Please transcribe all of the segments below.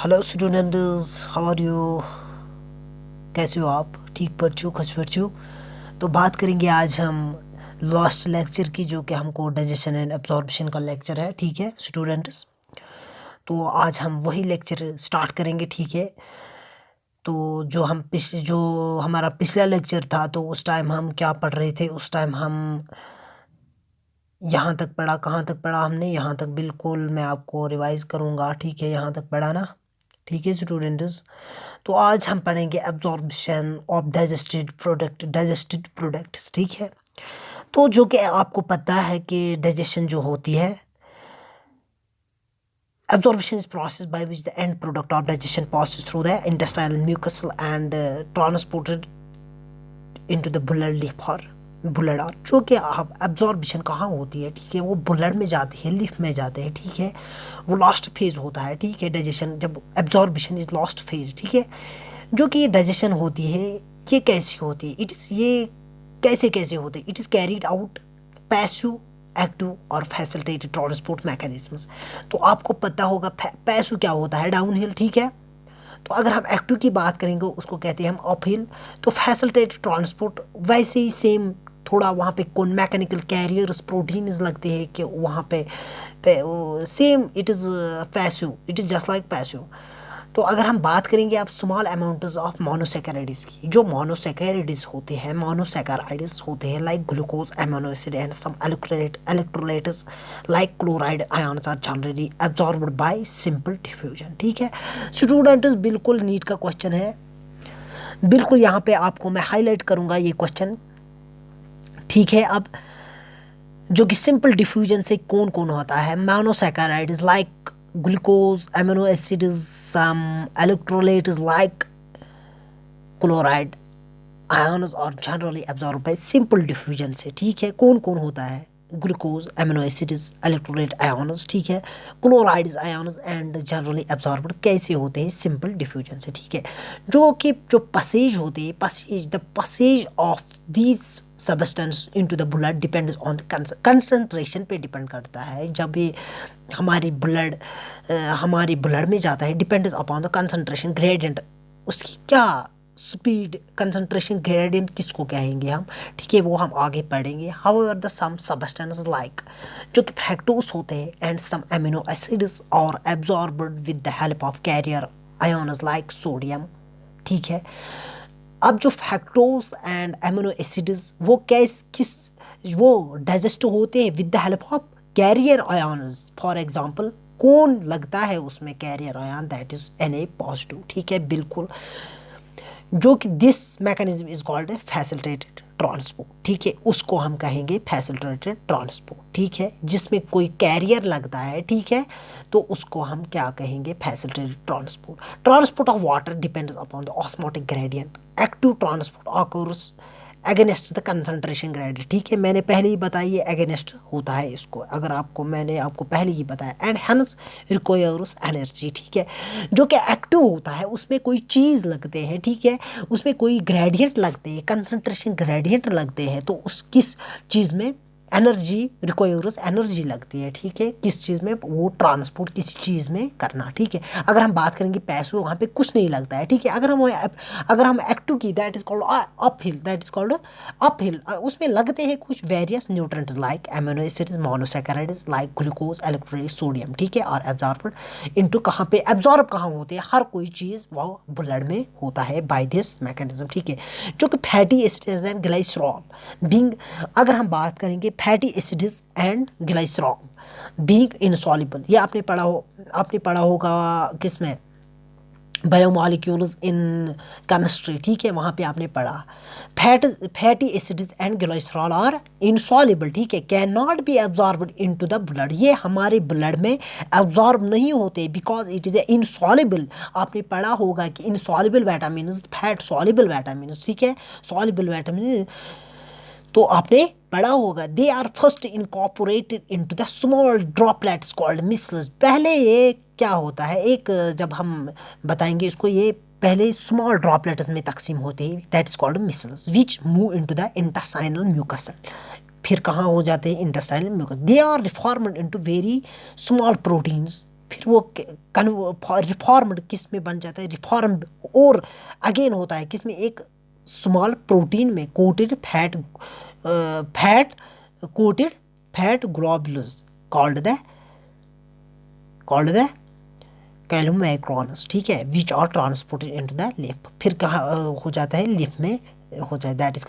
Hello students, how are you? कैसे हो आप? ठीक पर्चू खुश पर्चू। तो बात करेंगे आज हम लास्ट लेक्चर की, जो कि हमको डाइजेशन एंड एब्जॉर्प्शन का लेक्चर है। ठीक है स्टूडेंट्स, तो आज हम वही लेक्चर स्टार्ट करेंगे। ठीक है, तो जो हमारा पिछला लेक्चर था, तो उस टाइम हम क्या पढ़ रहे थे? उस टाइम हम यहाँ तक पढ़ा। कहाँ तक पढ़ा हमने? यहाँ तक। बिल्कुल मैं आपको रिवाइज करूँगा। ठीक है, यहाँ तक पढ़ा ना? ठीक है स्टूडेंट्स, तो आज हम पढ़ेंगे एब्जॉर्प्शन ऑफ डाइजेस्टेड प्रोडक्ट्स। ठीक है, तो जो कि आपको पता है कि डाइजेशन जो होती है, absorption is process by which the end product of digestion passes through the intestinal mucus and transported into the बुलर और बुलर। जो कि आप एब्जॉर्बिशन कहाँ होती है? ठीक है, वो बुलर में जाती है, लिफ में जाते हैं। ठीक है, वो लास्ट फेज होता है। ठीक है, डाइजेशन जब एब्जॉर्बिशन इज लास्ट फेज। ठीक है, जो कि ये डाइजेशन होती है, ये कैसी होती है? ये कैसे कैसे होते हैं? It is carried out passive, active और फैसिलिटेटेड ट्रांसपोर्ट मैकेनिज्म्स। तो आपको पता होगा पैसिव क्या होता है? Down hill. ठीक है, तो अगर हम एक्टिव की बात करेंगे, उसको कहते हैं हम अपहिल। तो फैसिलिटेटेड ट्रांसपोर्ट वैसे ही सेम, थोड़ा वहाँ पे कौन मैकेनिकल कैरियर्स प्रोटीन्स लगते हैं कि वहाँ पे same it is passive, it is just like passive. तो अगर हम बात करेंगे आप स्मॉल अमाउंट्स ऑफ मोनोसेकेराइड्स की, जो मोनोसेकेराइड्स होते हैं, मोनोसेकेराइड्स होते हैं like glucose, amino acid and some electrolytes like chloride ions are generally absorbed by simple diffusion. ठीक है स्टूडेंट्स, बिल्कुल नीट का क्वेश्चन है। बिल्कुल यहाँ पे आपको मैं हाईलाइट करूँगा ये क्वेश्चन। ठीक है, अब जो कि सिंपल डिफ्यूजन से कौन कौन होता है? Monosaccharides like glucose, amino acids, some electrolytes like chloride ions और generally absorb by simple diffusion से। ठीक है, कौन कौन होता है? Glucose, amino acids, electrolyte ions. ठीक है, chlorides ions and generally absorbed कैसे होते हैं? सिंपल डिफ्यूजन से। ठीक है, जो पसेज होते हैं, the possesses of these substance into the blood depends on the concentration पे डिपेंड करता है। जब ये हमारी ब्लड में जाता है, depends upon the concentration gradient, उसकी क्या स्पीड, कंसंट्रेशन ग्रेडियंट किसको कहेंगे हम? ठीक है, वो हम आगे पढ़ेंगे। However the some substances like, जो कि फ्रैक्टोज होते हैं, and some amino acids are absorbed with the help of carrier ions like sodium. ठीक है, अब जो फैक्टोज एंड अमीनो एसिड्स वो वो डाइजेस्ट होते हैं with the help of carrier ions. For example, कौन लगता है उसमें carrier ion? That is Na positive. ठीक है, बिल्कुल, जो कि this mechanism is called a facilitated transport. ठीक है, उसको हम कहेंगे फैसिलिटेटेड ट्रांसपोर्ट। ठीक है, जिसमें कोई कैरियर लगता है। ठीक है, तो उसको हम क्या कहेंगे? Facilitated transport. Transport of water depends upon the osmotic gradient. Active transport occurs against the concentration gradient. ठीक है, मैंने पहले ही बताया ये अगेंस्ट होता है इसको, अगर मैंने आपको पहले ही बताया। And hence requires energy. ठीक है, जो कि एक्टिव होता है, उसमें कोई चीज़ लगते हैं। ठीक है, उसमें कोई ग्रेडियंट लगते हैं, कंसंट्रेशन ग्रेडियंट लगते हैं, तो उस किस चीज़ में एनर्जी रिक्वायर्स एनर्जी लगती है। ठीक है, किस चीज़ में? वो ट्रांसपोर्ट किसी चीज़ में करना। ठीक है, अगर हम बात करेंगे पैसों, वहाँ पे कुछ नहीं लगता है। ठीक है, अगर हम एक्टिव की, that is called uphill, that is called uphill. उसमें लगते हैं कुछ various nutrients like amino acids, monosaccharides like glucose, electrolyte, sodium. ठीक है, और एब्जॉर्ब्ड इनटू कहाँ पे? एब्जॉर्ब कहाँ होते हैं? हर कोई चीज़ वो ब्लड में होता है बाय दिस मैकेनिज्म। ठीक है, जो कि fatty acids and glycerol being, अगर हम बात करेंगे fatty acids and glycerol being insoluble, ये आपने पढ़ा होगा किसमें? Biomolecules in chemistry. ठीक है, वहाँ पे आपने पढ़ा fatty acids and glycerol are insoluble. ठीक है, can not be absorbed into the blood, ये हमारे ब्लड में एब्जॉर्ब नहीं होते because it is a insoluble. आपने पढ़ा होगा कि insoluble vitamin, fat soluble vitamin. ठीक है, सॉल्युबल विटामिन तो आपने पढ़ा होगा। They are first incorporated into the small droplets called micelles. पहले ये क्या होता है, एक जब हम बताएंगे इसको, ये पहले स्मॉल ड्रॉपलेट्स में तकसीम होते हैं, that is called micelles, which move into the intestinal mucus. फिर कहाँ हो जाते हैं? Intestinal mucus. They are reformed into very small proteins फिर वो रिफॉर्म्ड किस में बन जाता है, रिफॉर्म और अगेन होता है किस में, एक स्मॉल प्रोटीन में coated fat coated fat globules called the called the chylomicrons, ठीक है, which are transported into the lymph. फिर कहाँ हो जाता है, लिफ में हो जाए, दैट इज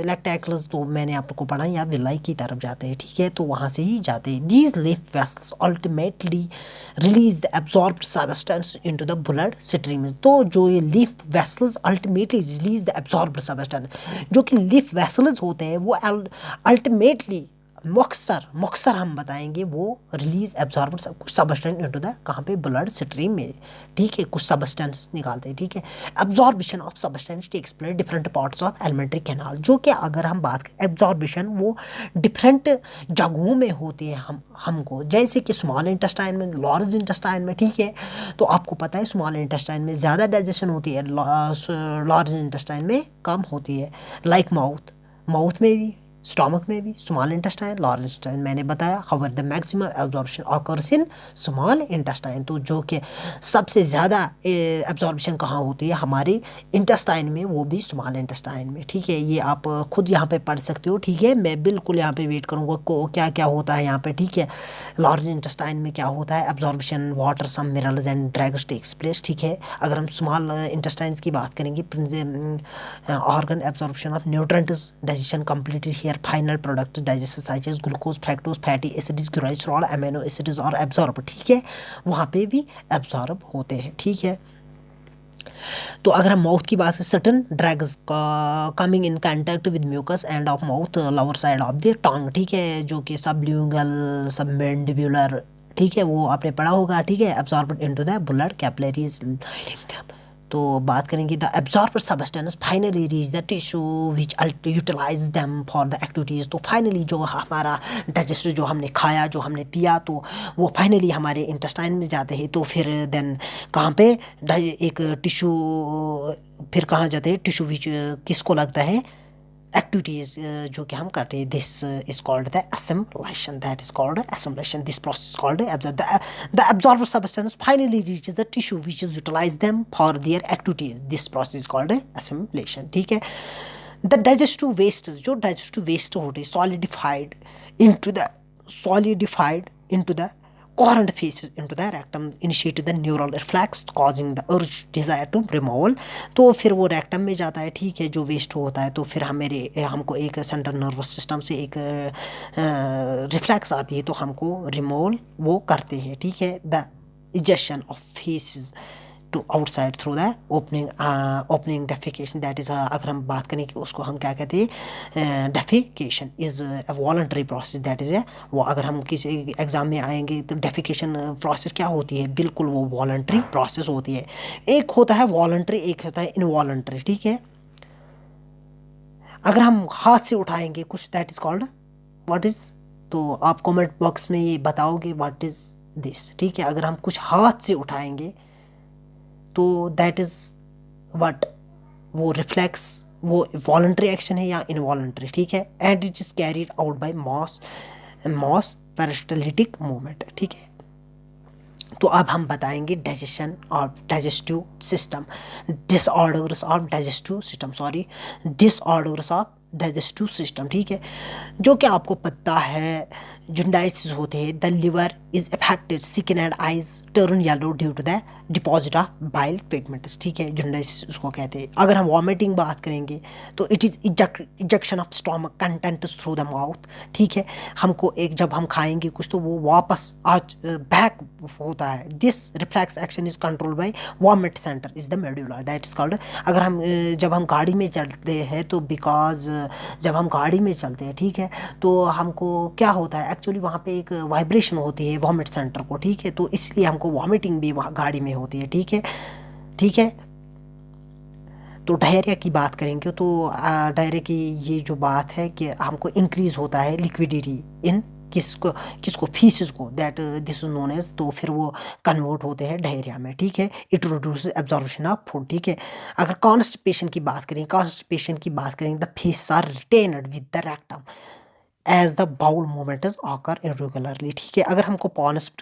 लैक्टैक्लस, तो मैंने आपको पढ़ा या विलाई की तरफ जाते हैं, ठीक है, तो वहाँ से ही जाते हैं। दीज लिफ vessels ultimately release the absorbed substance into the blood stream. तो जो ये लिफ vessels ultimately release the absorbed substance, जो कि लिफ वेसल्स होते हैं वो अल्टीमेटली मक्सर हम बताएंगे वो रिलीज एब्जॉर्ब कुछ सबस्टेंस इनटू द कहाँ पे, ब्लड स्ट्रीम में, ठीक है, कुछ सबस्टेंस निकालते हैं, ठीक है। Absorption of substance takes place different parts of alimentary canal, जो कि अगर हम बात करें एब्जॉर्बिशन वो डिफरेंट जगहों में होती है हमको, जैसे कि स्मॉल इंटेस्टाइन में, लार्ज इंटेस्टाइन में, ठीक है। तो आपको पता है स्मॉल इंटेस्टाइन में ज़्यादा डाइजेशन होती है, लार्ज इंटेस्टाइन में कम होती है। लाइक माउथ में भी, स्टमक में भी, स्मॉल इंटेस्टाइन, लार्ज इंटेस्टाइन मैंने बताया। However the maximum absorption occurs in small intestine, तो जो कि सबसे ज़्यादा एब्जॉर्प्शन कहाँ होती है, हमारे इंटेस्टाइन में, वो भी स्मॉल इंटेस्टाइन में, ठीक है। ये आप खुद यहाँ पे पढ़ सकते हो, ठीक है, मैं बिल्कुल यहाँ पे वेट करूँगा को क्या क्या होता है यहाँ पे, ठीक है। लार्ज इंटेस्टाइन में क्या होता है, absorption water some minerals and drugs takes place, ठीक है। अगर हम स्मॉल इंटेस्टाइन की बात करेंगे, organ absorption of nutrients, digestion completed here, final product digestion size glucose, fructose, fatty acids, glycerol, amino acids are absorb, ठीक है, वहाँ पे भी एब्जॉर्ब होते हैं, ठीक है। तो अगर हम माउथ की बात करें, certain drugs coming in contact with mucus end of mouth, lower side of the tongue, ठीक है, जो कि सबल्यूंगल, सबमेंडिबुलर, ठीक है, वो आपने पढ़ा होगा, ठीक है, absorb into the blood capillaries. तो बात करेंगे the absorber substance finally reach the tissue which utilize them for the activities. तो फाइनली जो हमारा डाइजेस्टिव, जो हमने खाया, जो हमने पिया, तो वो फाइनली हमारे इंटेस्टाइन में जाते हैं। तो फिर देन कहाँ पे एक टिश्यू, फिर कहाँ जाते हैं, टिश्यू विच किसको लगता है, एक्टिविटीज जो कि हम करते हैं, this is called the assimilation, that is called assimilation, this process called the absorbed substance finally reaches the tissue which is utilize them for their activities, this process is called assimilation, ठीक है। The digestive waste, जो digestive waste होते हैं, solidified into the current phases into the rectum, initiate the neural reflex causing the urge desire to removal। तो फिर वो rectum में जाता है, ठीक है, जो वेस्ट होता है, तो फिर हमको एक सेंट्रल नर्वस सिस्टम से एक रिफ्लेक्स आती है, तो हमको रिमूवल वो करते हैं, ठीक है। The ejection of feces to outside through the opening defecation, that is, अगर हम बात करें कि उसको हम क्या कहते हैं, defecation is a voluntary process, that is वो अगर हम किसी एग्ज़ाम में आएंगे तो डेफिकेशन प्रोसेस क्या होती है, बिल्कुल वो वॉलंटरी प्रोसेस होती है। एक होता है वॉलंटरी, एक होता है इनवॉलंटरी, ठीक है। अगर हम हाथ से उठाएंगे कुछ, that is called what is, तो आप कमेंट बॉक्स में ये बताओगे व्हाट इज़ दिस, ठीक है। अगर हम कुछ हाथ से उठाएंगे तो दैट इज़ व्हाट, वो रिफ्लेक्स, वो वॉलंटरी एक्शन है या इनवॉलंटरी, ठीक है। And it is carried out by mass peristaltic movement, ठीक है। तो अब हम बताएंगे डाइजेशन और digestive system, disorders of digestive system, disorders of digestive system, ठीक है। जो कि आपको पता है, जॉन्डिस होते हैं, the liver is affected, skin and eyes turn yellow due to the deposit of bile pigments, ठीक है, जॉन्डिस उसको कहते हैं। अगर हम वॉमिटिंग बात करेंगे तो it is ejection of stomach contents through the mouth, ठीक है। हमको एक जब हम खाएंगे कुछ तो वो वापस आज बैक होता है, this reflex action is control by vomit centre is the medulla, that is called. अगर हम जब हम गाड़ी में चलते हैं तो बिकॉज जब हम गाड़ी में चलते हैं, ठीक है, तो हमको क्या होता है, एक्चुअली वहाँ पे एक वाइब्रेशन होती है वॉमिट सेंटर को, ठीक है, तो इसलिए हमको वॉमिटिंग भी वहाँ गाड़ी में होती है, ठीक है, ठीक है। तो डायरिया की बात करेंगे तो डायरिया की ये जो बात है कि हमको इंक्रीज होता है लिक्विडिटी इन किसको फीसिस को, that this is known as, तो फिर वो कन्वर्ट होते हैं डायरिया में, ठीक है। It reduce absorption of food, ठीक है। अगर कॉन्स्टिपेशन की बात करें the feces are retained with the rectum as the bowel movements occur irregularly. ठीक है, अगर हमको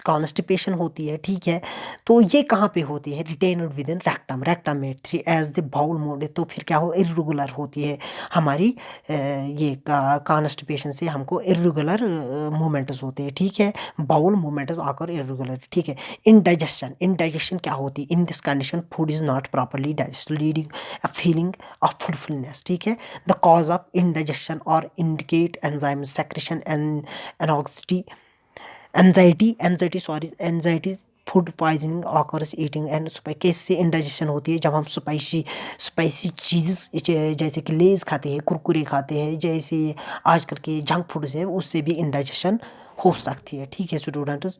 कॉन्स्टिपेशन होती है, ठीक है, तो ये कहाँ पे होती है, retained within rectum, rectum में three as the bowel movement, तो फिर क्या हो, इरेगुलर होती है हमारी ये कॉन्स्टिपेशन से हमको इरेगुलर मूवमेंट्स होते हैं। ठीक है, बाउल मूवमेंट्स ऑकर इरेगुलर। ठीक है, इंडाइजेशन, इंडाइजेशन क्या होती है, in this condition food is not properly digest leading a feeling of fulfilness. ठीक है, the cause of indigestion or indicate enzyme secretion and anxiety food poisoning occurs eating and कैसे indigestion होती है, जब हम स्पाइसी चीज़ जैसे कि लेज खाते हैं, कुरकुरे खाते हैं, जैसे आजकल के जंक फूड्स है, उससे भी इंडाइजेशन हो सकती है। ठीक है students,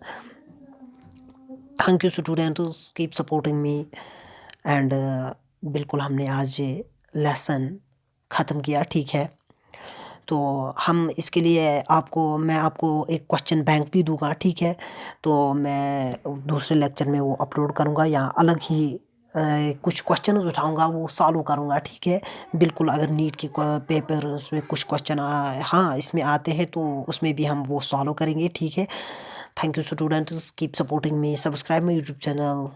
thank you students, keep supporting me and बिल्कुल हमने आज लेसन ख़त्म किया। ठीक है, तो हम इसके लिए मैं आपको एक क्वेश्चन बैंक भी दूंगा। ठीक है, तो मैं दूसरे लेक्चर में वो अपलोड करूंगा या अलग ही कुछ क्वेश्चन उठाऊंगा, वो सॉल्व करूंगा। ठीक है, बिल्कुल, अगर नीट के पेपर उसमें कुछ क्वेश्चन हाँ इसमें आते हैं तो उसमें भी हम वो सॉल्व करेंगे। ठीक है, thank you students, keep supporting me, subscribe my YouTube channel.